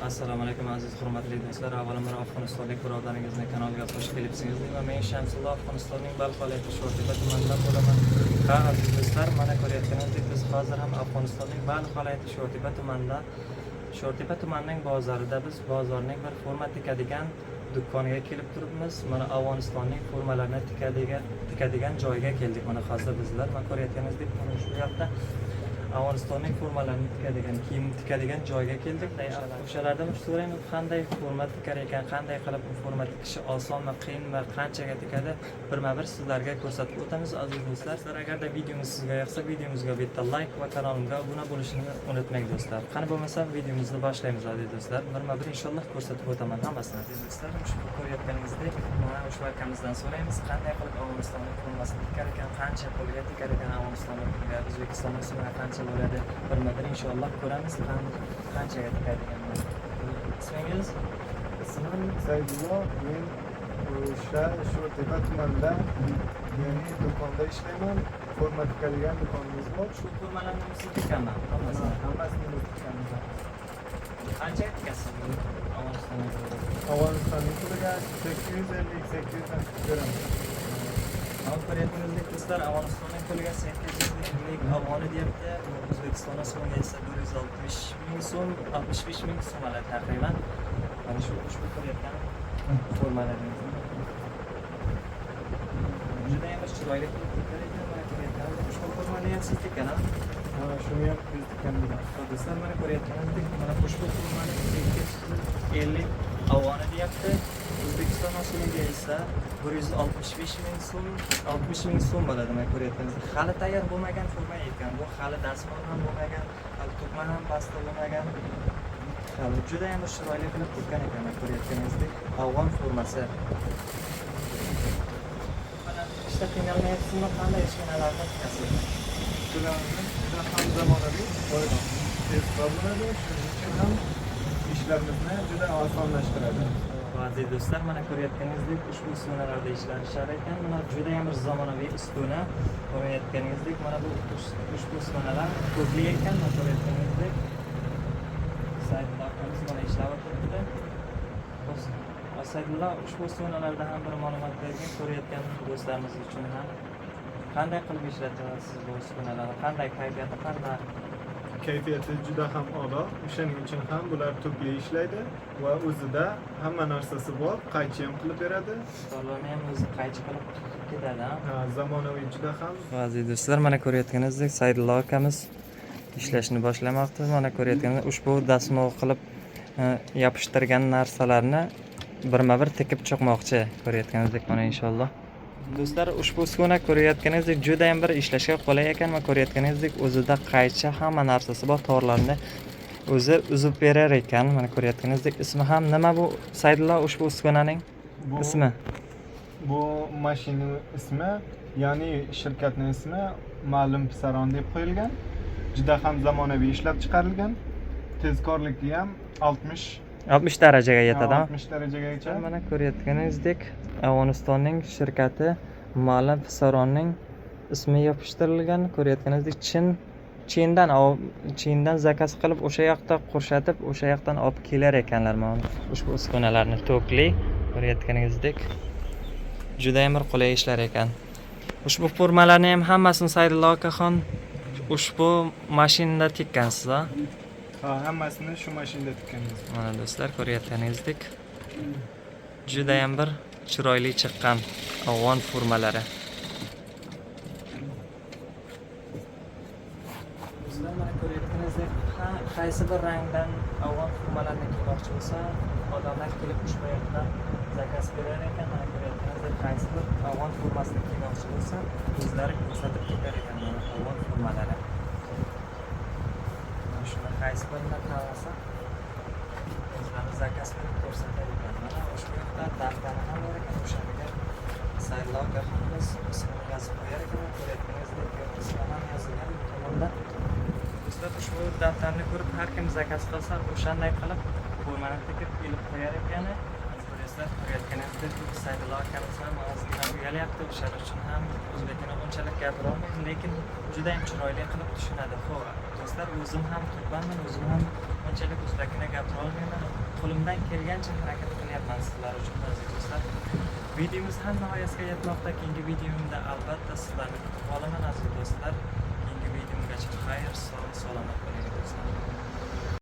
Assalomu alaykum aziz hurmatli do'stlar. Avvalambor Afg'onistonlik birodaringizni kanaliga xush kelibsizlar. Men Shamsullo Afg'onistonning Balx viloyati Sho'rtepa tumanidan bo'laman. Ha aziz do'stlar, mana ko'rayotganingizdek biz hozir ham Afg'onistonning Balx viloyati Sho'rtepa tumanining bozorida biz bozorning bir forma tikadigan do'koniga kelib turibmiz. Mana Afg'onistonning formalarni tikadigan joyga keldik. Mana hozir bizlar mana ko'rayotganingizdek mana shu yoqda Afg'onistonning formalarini kiyim tikadigan joyga keldik. O'shalardan so'raymiz qanday forma tikar ekan, qanday qilib forma tikishi osonmi, qiyinmi, qanchaga tikadi, birma-bir sizlarga ko'rsatib o'tamiz aziz do'stlar. Agarda videomiz sizga yoqsa, videomizga bitta like va kanalimga obuna bo'lishni unutmang do'stlar. Qani bo'lmasa videomizni boshlaymiz aziz do'stlar. Birma-bir inshaalloh ko'rsatib o'taman hammasini aziz do'stlar. Ushbu ko'rayotganingizdek mana o'sha akamizdan so'raymiz qanday qilib Afg'onistonning formasini tikar ekan, qancha pulga tikar ekan, Afg'onistonning puliga O'zbekistonning so'mi qancha bo'ladi, birma-bir inshaalloh ko'ramiz qanchaga tikadiganini. Ismingiz? İsmim Saydullo. Men o'sha Sho'rtepa tumanida ya'ni do'konda ishlayman. Forma tikadigan do'konimiz bor. Shu formalarni siz tikaman hammasini. Hammasini biz tikamiz. Qanchaga tikasiz Afg'onistonning puliga? Afg'onistonning puliga 850-800 dan tikib beramiz. Ko'rayotganingizdek do'stlar, Afg'onistonning puliga 850 afg'oni deyapti. O'zbekiston so'miga esa 160 ming so'm, 65 ming so'm oladi taqriban. Mana shu ushbu ko'rayotgan formalaringizni juda ham chiroyli qilib tikadigan ushbu formani ham siz tikkan, Shuni ham biz tikamiz. do'stlar, mana ko'rayotganingizdek mana ushbu formani 850 afg'oni deyapti. O'zbekiston so'miga esa 165 ming so'm, 60 ming so'm bo'ladi. Mana ko'rayotganingizdek hali tayyor bo'lmagan forma ekan. Bu hali dastmol ham bo'lmagan, hali tugma ham pasta bo'lmagan. Hali juda ham chiroyli qilib tikkan ekan. Mana ko'rayotganingizdek afg'on formasi. Mana ishda qiynalmayapsizmi? Qanday ishxonalarda tikasiz? Juda ham zamonaviy, tezkor bo'ladi. Shuning uchun ham ishlarimizni juda osonlashtiradi. Aziz do'stlar, mana ko'rayotganingizdek ushbu uskunalarda ishlashar ekan. Mana juda ham bir zamonaviy uskuna. Ko'rayotganingizdek mana bu ushbu uskunalar ko'pli ekan. Mana ko'rayotganingizdek Saydullo akamiz mana ishlab o'tiribdi. Saydullo ushbu uskunalarda ham bir ma'lumot bergan ko'rayotgan do'stlarimiz uchun ham qanday qilib ishlatasiz bu uskunalarni? Qanday kayfiyati qanday? Kayfiyati juda ham a'lo. O'shaning uchun ham bular tubli ishlaydi va o'zida hamma narsasi bor. Qaychi ham qilib beradi. Ularni ham o'zi qaychi qilib ketadi. Zamonaviy juda ham. Aziz do'stlar, mana ko'rayotganingizdek Saydullo akamiz ishlashni boshlamoqda. Mana ko'rayotganingizdek ushbu dastmol qilib yopishtirgan narsalarni birma-bir tikib chiqmoqchi. Ko'rayotganingizdek mana inshaalloh. Do'stlar, ushbu uskuna ko'rayotganingizdek juda ham bir ishlashga qulay ekan. Va ko'rayotganingizdek o'zida qaychi hamma narsasi bor. Torlarni o'zi uzib berar ekan. Mana ko'rayotganingizdek ismi ham nima bu Saydullo ushbu uskunaning ismi? Bu mashina ismi, ya'ni shirkatning ismi Ma'lum Pisaron deb qo'yilgan. Juda ham zamonaviy ishlab chiqarilgan. Tezkorligi ham 60 darajaga yetadi. 60 darajagacha. Mana ko'rayotganingizdek Afg'onistonning shirkati Ma'lum Pisaronning ismi yopishtirilgan. Ko'rayotganingizdek Chindan zakaz qilib o'sha yoqda qurshatib, o'sha yoqdan olib kelar ekanlar mana ushbu uskunalarni tokli. Ko'rayotganingizdek juda ham bir qulay ishlar ekan. Ushbu formalarni ham hammasini Saydullo akaxon ushbu mashinada tikkansiz, ha? Hammasini shu mashinada tikkamiz. Mana do'stlar, ko'rayotganingizdek juda ham bir chiroyli chiqqan afg'on formalari. Do'stlar, mana ko'rayotganingizdek qaysi bir rangdan afg'on formalarini kiymoqchi bo'lsa, odamlar kelib ushbu yerdan zakaz berar ekan. Mana ko'rayotganingizdek qaysi bir afg'on formasini kiymoqchi bo'lsa, o'zlari ko'rsatib ketar ekan mana afg'on formalari. Shuni qaysi birini tanlasa, o'zlari zakaz berib ko'rsatar ekan. Mana ushbu yerda daftari ham bor ekan. O'shaniga Saydullo akamiz ismini yozib qo'yar ekan. Ko'rayotganingizdek ismi ham yozilgan bu tomonda. Do'stlar, ushbu daftarni ko'rib har kim zakaz qilsa, o'shanday qilib formani tikib ilib qo'yar ekan. Do'stlar, ko'rayotganingizdek Saydullo akamiz ham ozgina uyalyapti. O'shaning uchun ham o'zbekini unchalik gapira olmaydi, lekin juda ham chiroyli qilib tushunadi. Xo'p, do'stlar, o'zim ham turkmanman, o'zim ham unchalik o'zbekini gapira olmayman. qo'limdan kelgancha harakat qilyapman sizlar uchun aziz do'stlar. Videomiz ham nihoyasiga yetmoqda. Keyingi videomda albatta sizlarni kutib qolaman aziz do'stlar.